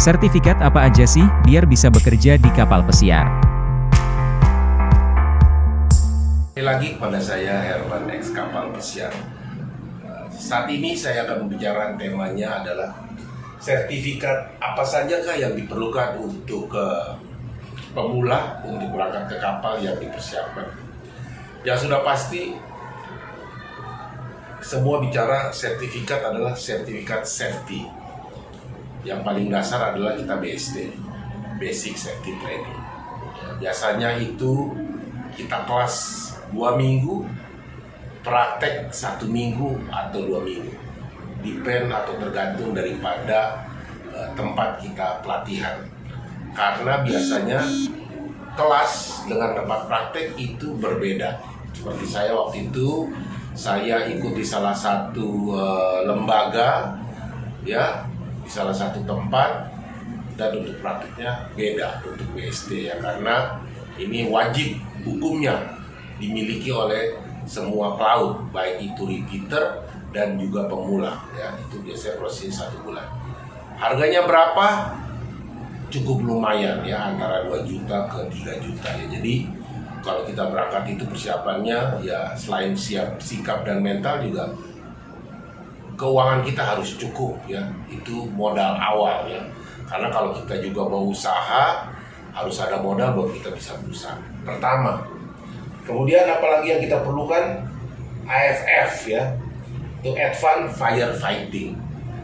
Sertifikat apa aja sih biar bisa bekerja di kapal pesiar? Kembali lagi kepada saya Herman X Kapal Pesiar. Saat ini saya akan membicarakan temanya adalah sertifikat apa sajakah yang diperlukan untuk pemula untuk berangkat ke kapal yang dipersiapkan. Yang sudah pasti semua bicara sertifikat adalah sertifikat safety. Yang paling dasar adalah kita BST, Basic Safety Training. Biasanya itu kita kelas 2 minggu, praktek 1 minggu atau 2 minggu. Depend atau tergantung daripada tempat kita pelatihan. Karena biasanya kelas dengan tempat praktek itu berbeda. Seperti saya waktu itu, saya ikut di salah satu lembaga, ya, di salah satu tempat, dan untuk praktiknya beda untuk BST ya, karena ini wajib hukumnya dimiliki oleh semua pelaut, baik itu repeater dan juga pemula ya. Itu biasanya proses 1 bulan. Harganya berapa? Cukup lumayan ya, antara 2 juta ke 3 juta ya. Jadi kalau kita berangkat itu persiapannya ya, selain siap sikap dan mental juga keuangan kita harus cukup ya. Itu modal awal ya. Karena kalau kita juga mau usaha, harus ada modal baru kita bisa berusaha. Pertama. Kemudian apalagi yang kita perlukan? AFF ya. Itu Advanced Firefighting.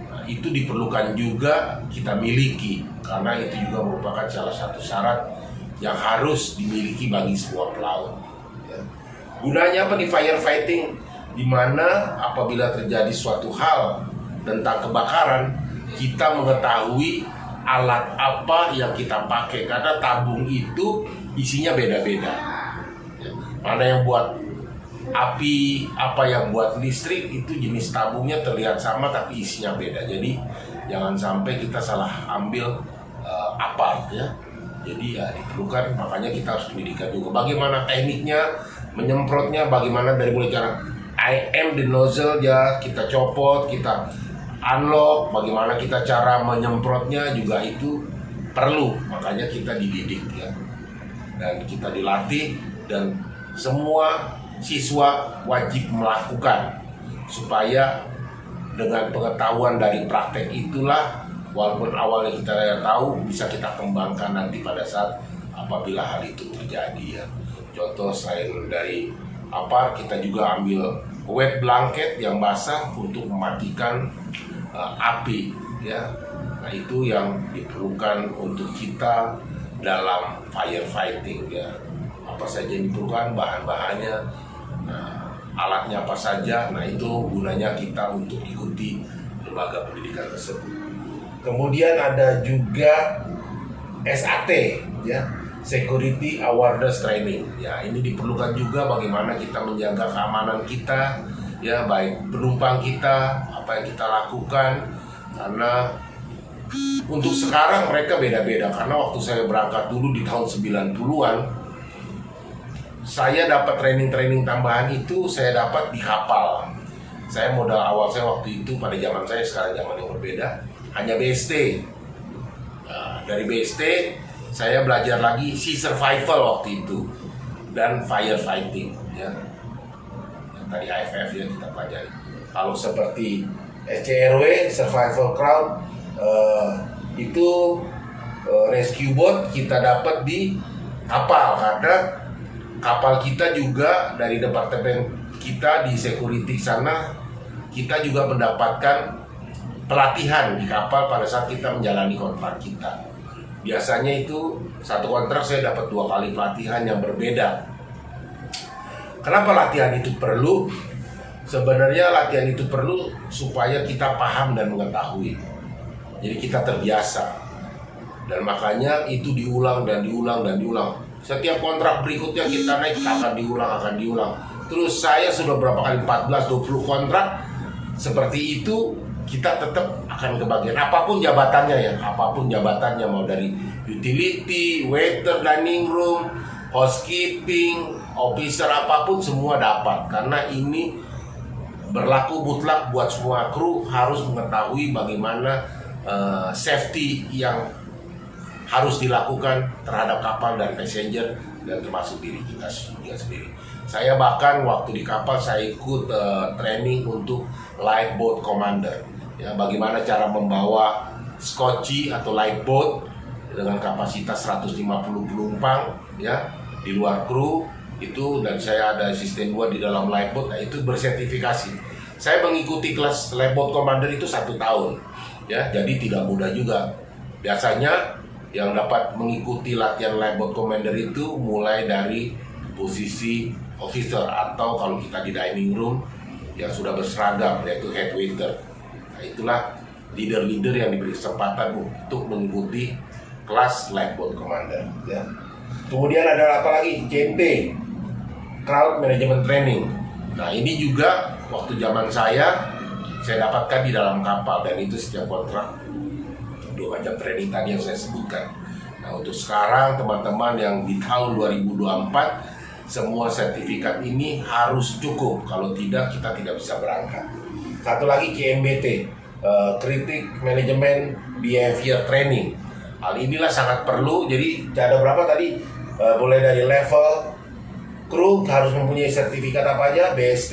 Nah, itu diperlukan juga kita miliki, karena itu juga merupakan salah satu syarat yang harus dimiliki bagi sebuah pelaut ya. Gunanya apa nih firefighting? Dimana apabila terjadi suatu hal tentang kebakaran, kita mengetahui alat apa yang kita pakai, karena tabung itu isinya beda-beda ya. Mana yang buat api, apa yang buat listrik, itu jenis tabungnya terlihat sama tapi isinya beda. Jadi jangan sampai kita salah ambil apa ya. Jadi ya diperlukan, makanya kita harus pendidikan juga. Bagaimana tekniknya, menyemprotnya, bagaimana dari mulai cara IM the nozzle ya, kita copot, kita unlock, bagaimana kita cara menyemprotnya juga itu perlu. Makanya kita dididik ya, dan kita dilatih, dan semua siswa wajib melakukan, supaya dengan pengetahuan dari praktek itulah, walaupun awalnya kita tahu, bisa kita kembangkan nanti pada saat apabila hal itu terjadi ya. Contoh selain dari apa, kita juga ambil wet blanket yang basah untuk mematikan api ya. Nah itu yang diperlukan untuk kita dalam firefighting ya. Apa saja yang diperlukan, bahan-bahannya, alatnya apa saja. Nah itu gunanya kita untuk ikuti lembaga pendidikan tersebut. Kemudian ada juga SAT ya, Security Awareness Training ya. Ini diperlukan juga bagaimana kita menjaga keamanan kita ya, baik penumpang kita, apa yang kita lakukan. Karena untuk sekarang mereka beda-beda, karena waktu saya berangkat dulu di tahun 90-an, saya dapat training-training tambahan itu saya dapat di kapal. Saya modal awal saya waktu itu pada zaman saya, sekarang zaman yang berbeda, hanya BST. Nah, dari BST saya belajar lagi sea survival waktu itu dan firefighting ya. Yang tadi AFF ya kita pelajari. Kalau seperti SCRW, survival crowd, itu rescue boat kita dapat di kapal, karena kapal kita juga dari departemen kita di security sana, kita juga mendapatkan pelatihan di kapal pada saat kita menjalani kontrak kita. Biasanya itu satu kontrak saya dapat 2 kali pelatihan yang berbeda. Kenapa latihan itu perlu? Sebenarnya latihan itu perlu supaya kita paham dan mengetahui. Jadi kita terbiasa. Dan makanya itu diulang dan diulang dan diulang. Setiap kontrak berikutnya kita naik, akan diulang. Terus saya sudah berapa kali, 14-20 kontrak seperti itu, kita tetap akan kebagian apapun jabatannya ya, mau dari utility, waiter, dining room, housekeeping, officer, apapun semua dapat. Karena ini berlaku mutlak buat semua kru, harus mengetahui bagaimana safety yang harus dilakukan terhadap kapal dan passenger dan termasuk diri kita sendiri. Saya bahkan waktu di kapal saya ikut training untuk lifeboat commander, ya, bagaimana cara membawa skoci atau lifeboat dengan kapasitas 150 penumpang, ya, di luar kru itu, dan saya ada asisten 2 di dalam lifeboat. Nah, itu bersertifikasi. Saya mengikuti kelas lifeboat commander itu 1 tahun, ya, jadi tidak mudah juga. Biasanya yang dapat mengikuti latihan lifeboat commander itu mulai dari posisi officer atau kalau kita di dining room yang sudah berseragam, yaitu head waiter. Nah, itulah leader-leader yang diberi kesempatan untuk mengikuti kelas lifeboat commander, ya. Kemudian ada apa lagi? CMT, Crowd Management Training. Nah, ini juga waktu zaman saya dapatkan di dalam kapal, dan itu setiap kontrak 2 macam training tadi yang saya sebutkan. Nah, untuk sekarang teman-teman yang di tahun 2024, semua sertifikat ini harus cukup. Kalau tidak, kita tidak bisa berangkat. Satu lagi KMBT, Critic Management Behavior Training. Hal inilah sangat perlu. Jadi ada berapa tadi? Boleh dari level kru harus mempunyai sertifikat apa aja? BST,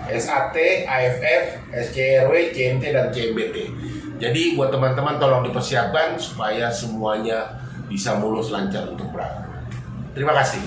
SAT, AFF, SCRW, CMT, dan CMBT. Jadi buat teman-teman tolong dipersiapkan supaya semuanya bisa mulus lancar untuk berangkat. Terima kasih.